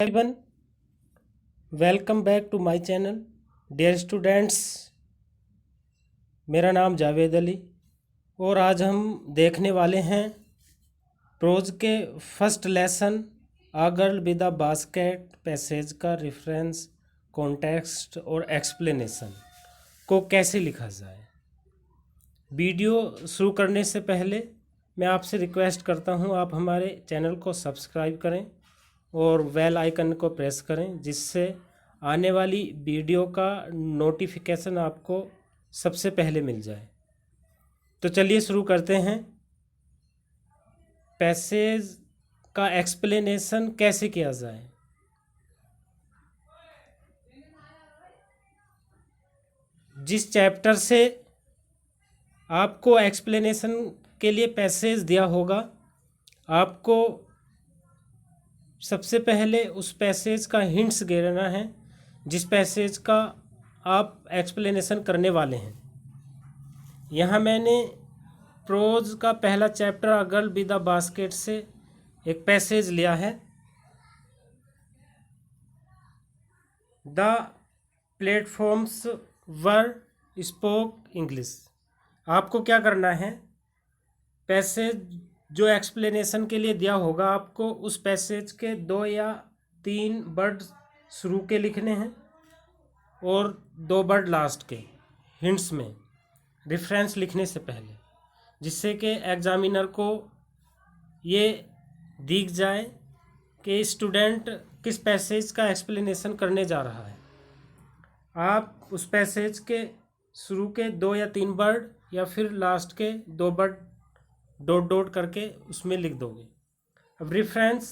everyone, welcome back to my channel. Dear students, मेरा नाम जावेद अली और आज हम देखने वाले हैं प्रोज के first lesson a girl with a basket passage का रेफरेंस, कॉन्टेक्स्ट और एक्सप्लेनेशन को कैसे लिखा जाए। वीडियो शुरू करने से पहले मैं आपसे रिक्वेस्ट करता हूं आप हमारे चैनल को सब्सक्राइब करें और बेल आइकन को प्रेस करें, जिससे आने वाली वीडियो का नोटिफिकेशन आपको सबसे पहले मिल जाए। तो चलिए शुरू करते हैं। पैसेज का एक्सप्लेनेशन कैसे किया जाए। जिस चैप्टर से आपको एक्सप्लेनेशन के लिए पैसेज दिया होगा, आपको सबसे पहले उस पैसेज का हिंट्स गिरना है जिस पैसेज का आप एक्सप्लेनेशन करने वाले हैं। यहाँ मैंने प्रोज का पहला chapter a girl with a basket से एक पैसेज लिया है। The platforms were spoke English. आपको क्या करना है, पैसेज जो एक्सप्लेनेशन के लिए दिया होगा, आपको उस पैसेज के 2 या 3 वर्ड शुरू के लिखने हैं और 2 वर्ड लास्ट के हिंट्स में रेफरेंस लिखने से पहले, जिससे कि एग्जामिनर को ये दिख जाए कि स्टूडेंट किस पैसेज का एक्सप्लेनेशन करने जा रहा है। आप उस पैसेज के शुरू के 2 या 3 वर्ड या फिर लास्ट के 2 वर्ड डॉट डॉट करके उसमें लिख दोगे। अब रेफरेंस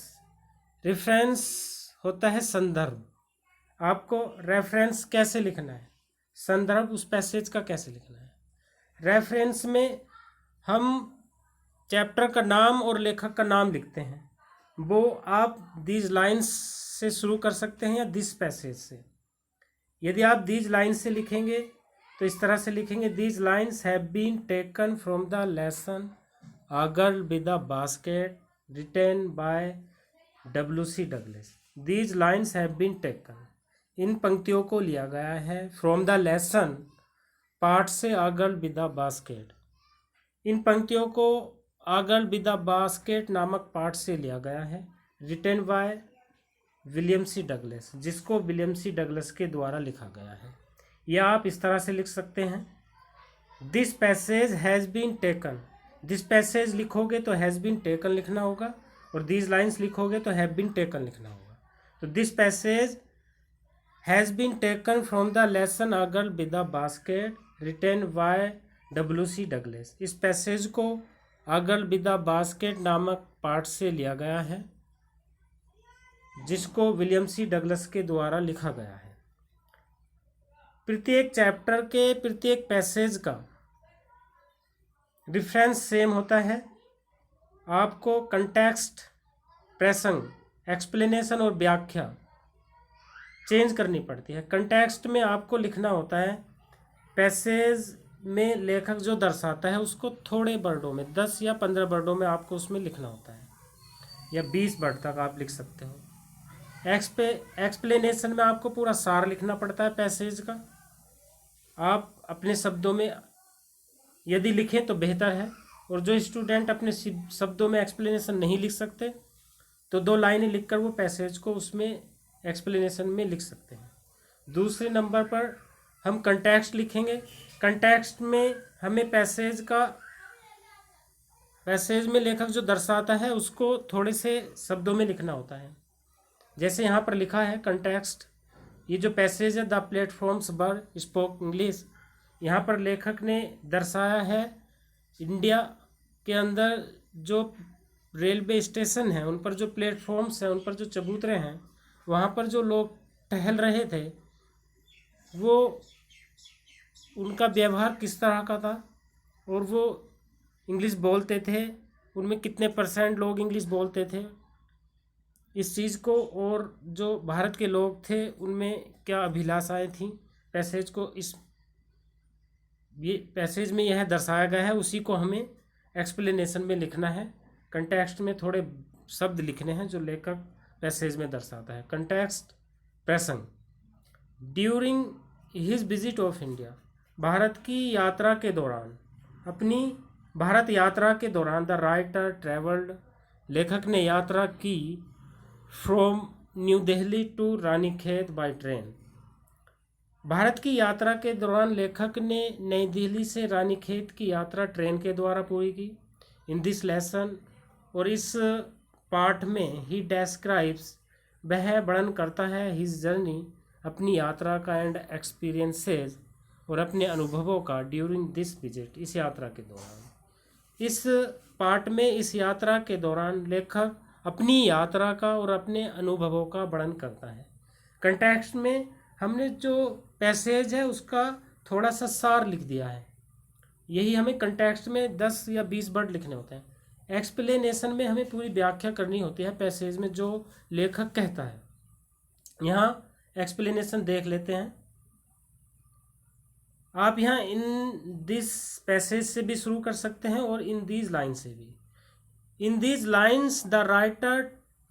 होता है संदर्भ। आपको रेफरेंस कैसे लिखना है, संदर्भ उस पैसेज का कैसे लिखना है। रेफरेंस में हम चैप्टर का नाम और लेखक का नाम लिखते हैं। वो आप दीज लाइन्स से शुरू कर सकते हैं या दिस पैसेज से। यदि आप दीज लाइन्स से लिखेंगे तो इस तरह से लिखेंगे, these lines have been taken from the lesson A Girl with a Basket written by W.C. Douglas. These lines have been taken. इन पंक्तियों को लिया गया है फ्रॉम द लेसन पार्ट से A Girl with a Basket। इन पंक्तियों को A Girl with a Basket नामक पार्ट से लिया गया है, written by William C Douglas, जिसको विलियम सी डगलस के द्वारा लिखा गया है। या आप इस तरह से लिख सकते हैं, this passage has been taken. This passage लिखोगे तो हैज़ बीन टेकन लिखना होगा, और दीज लाइन्स लिखोगे तो हैव बीन टेकन लिखना होगा। तो this passage has been taken from the lesson a girl with a basket written by W.C. Douglas. इस पैसेज को a girl with a basket नामक पार्ट से लिया गया है, जिसको विलियम सी डगलस के द्वारा लिखा गया है। प्रत्येक चैप्टर के प्रत्येक पैसेज का रेफरेंस सेम होता है। आपको कंटेक्स्ट, प्रसंग, एक्सप्लेनेशन और व्याख्या चेंज करनी पड़ती है। कंटेक्स्ट में आपको लिखना होता है पैसेज में लेखक जो दर्शाता है उसको थोड़े वर्डों में, 10 या 15 वर्डों में आपको उसमें लिखना होता है, या 20 वर्ड तक आप लिख सकते हो। एक्सप्लेनेशन में आपको पूरा सार लिखना पड़ता है पैसेज का। आप अपने शब्दों में यदि लिखें तो बेहतर है, और जो स्टूडेंट अपने शब्दों में एक्सप्लेनेशन नहीं लिख सकते तो 2 लाइनें लिखकर वो पैसेज को उसमें एक्सप्लेनेशन में लिख सकते हैं। दूसरे नंबर पर हम कंटेक्स्ट लिखेंगे। कंटेक्स्ट में हमें पैसेज में लेखक जो दर्शाता है उसको थोड़े से शब्दों में लिखना होता है। जैसे यहाँ पर लिखा है कंटेक्स्ट, ये जो पैसेज है the platforms were spoke English, यहाँ पर लेखक ने दर्शाया है इंडिया के अंदर जो रेलवे स्टेशन हैं उन पर जो प्लेटफॉर्म्स हैं, उन पर जो चबूतरे हैं, वहाँ पर जो लोग टहल रहे थे वो उनका व्यवहार किस तरह का था, और वो इंग्लिश बोलते थे, उनमें कितने % लोग इंग्लिश बोलते थे, इस चीज़ को, और जो भारत के लोग थे उनमें क्या अभिलाषाएं थीं, पैसेज को ये पैसेज में यह दर्शाया गया है, उसी को हमें एक्सप्लेनेशन में लिखना है। कंटेक्स्ट में थोड़े शब्द लिखने हैं जो लेखक पैसेज में दर्शाता है। कंटेक्स्ट, प्रसंग। During his visit of India, Bharat की यात्रा के दौरान, अपनी भारत यात्रा के दौरान द राइटर ट्रेवल्ड, लेखक ने यात्रा की from New Delhi to Ranikhet by train. Bharat की यात्रा के दौरान लेखक ने नई दिल्ली से रानीखेत की यात्रा ट्रेन के द्वारा पूरी की। इन दिस लेसन, और इस पाठ में ही डेस्क्राइब्स, वह वर्णन करता है, हिज जर्नी, अपनी यात्रा का, एंड एक्सपीरियंसेस, और अपने अनुभवों का, ड्यूरिंग दिस विजिट, इस यात्रा के दौरान। इस पाठ में इस यात्रा के दौरान लेखक अपनी यात्रा का और अपने अनुभवों का वर्णन करता है। कंटेक्स्ट में हमने जो पैसेज है उसका थोड़ा सा सार लिख दिया है। यही हमें कंटेक्स्ट में 10 या 20 वर्ड लिखने होते हैं। एक्सप्लेनेशन में हमें पूरी व्याख्या करनी होती है पैसेज में जो लेखक कहता है। यहाँ एक्सप्लेनेशन देख लेते हैं। आप यहाँ इन दिस पैसेज से भी शुरू कर सकते हैं और इन दीज लाइन से भी। In these lines the writer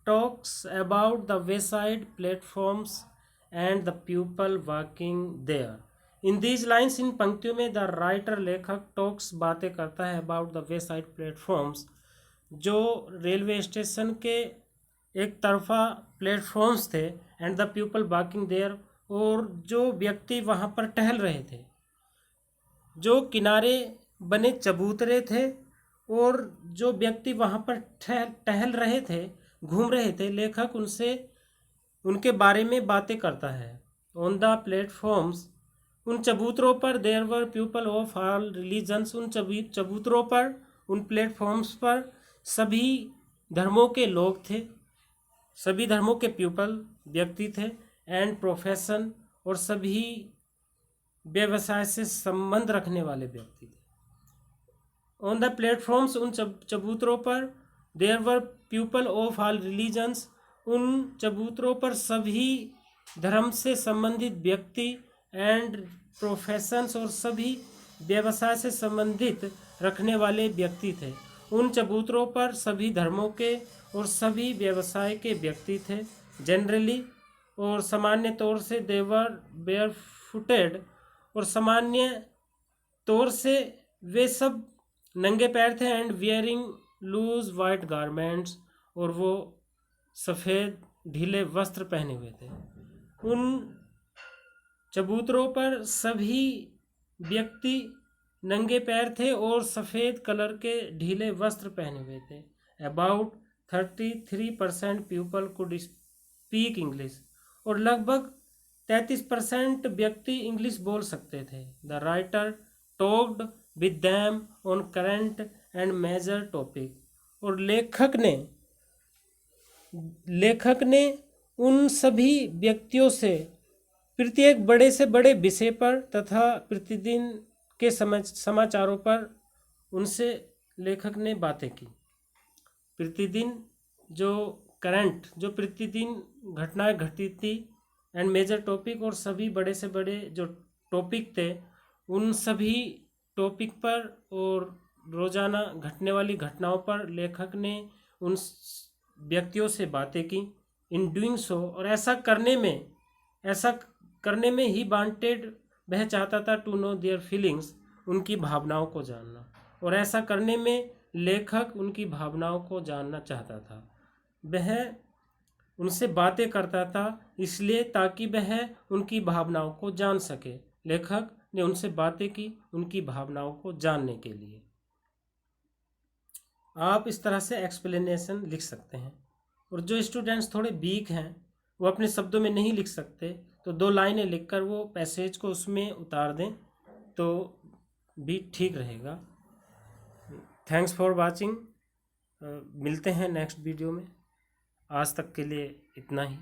talks about the wayside platforms and the people working there. In these lines, इन पंक्तियों में, द राइटर, लेखक, टॉक्स, बातें करता है, अबाउट द वेसाइड प्लेटफॉर्म्स, जो रेलवे स्टेशन के एक तरफा प्लेटफॉर्म्स थे, and the people working there, और जो व्यक्ति वहाँ पर टहल रहे थे, जो किनारे बने चबूतरे थे, और जो व्यक्ति वहाँ पर टहल रहे थे, घूम रहे थे, लेखक उनसे, उनके बारे में बातें करता है। ऑन द प्लेटफॉर्म्स, उन चबूतरों पर, there were people of all religions, उन चबूतरों पर, उन प्लेटफॉर्म्स पर सभी धर्मों के लोग थे, सभी धर्मों के पीपल, व्यक्ति थे, एंड प्रोफेशन, और सभी व्यवसाय से संबंध रखने वाले व्यक्ति थे। ऑन द प्लेटफॉर्म्स, उन चबूतरों पर, there were people of all religions, उन चबूतरों पर सभी धर्म से संबंधित व्यक्ति, एंड प्रोफेशंस, और सभी व्यवसाय से संबंधित रखने वाले व्यक्ति थे। उन चबूतरों पर सभी धर्मों के और सभी व्यवसाय के व्यक्ति थे। जनरली, और सामान्य तौर से, देवर बेयर फुटेड, और सामान्य तौर से वे सब नंगे पैर थे, and wearing loose white garments, और वो सफ़ेद ढीले वस्त्र पहने हुए थे। उन चबूतरों पर सभी व्यक्ति नंगे पैर थे और सफ़ेद कलर के ढीले वस्त्र पहने हुए थे। About 33% people could speak English, और लगभग 33% व्यक्ति इंग्लिश बोल सकते थे। The writer talked with them on current and major topic, और लेखक ने उन सभी व्यक्तियों से प्रत्येक बड़े से बड़े विषय पर तथा प्रतिदिन के समाचारों पर उनसे लेखक ने बातें की। प्रतिदिन जो करंट, जो प्रतिदिन घटनाएं घटी थी, एंड मेजर टॉपिक, और सभी बड़े से बड़े जो टॉपिक थे, उन सभी टॉपिक पर और रोज़ाना घटने वाली घटनाओं पर लेखक ने उन व्यक्तियों से बातें की। इन डूइंग सो, और ऐसा करने में ही वांटेड, वह चाहता था, टू नो देयर फीलिंग्स, उनकी भावनाओं को जानना, और ऐसा करने में लेखक उनकी भावनाओं को जानना चाहता था। वह उनसे बातें करता था इसलिए ताकि वह उनकी भावनाओं को जान सके। लेखक ने उनसे बातें की उनकी भावनाओं को जानने के लिए। आप इस तरह से एक्सप्लेनेशन लिख सकते हैं। और जो स्टूडेंट्स थोड़े वीक हैं, वो अपने शब्दों में नहीं लिख सकते, तो 2 लाइनें लिखकर वो पैसेज को उसमें उतार दें तो भी ठीक रहेगा। Thanks for watching. मिलते हैं नेक्स्ट वीडियो में। आज तक के लिए इतना ही।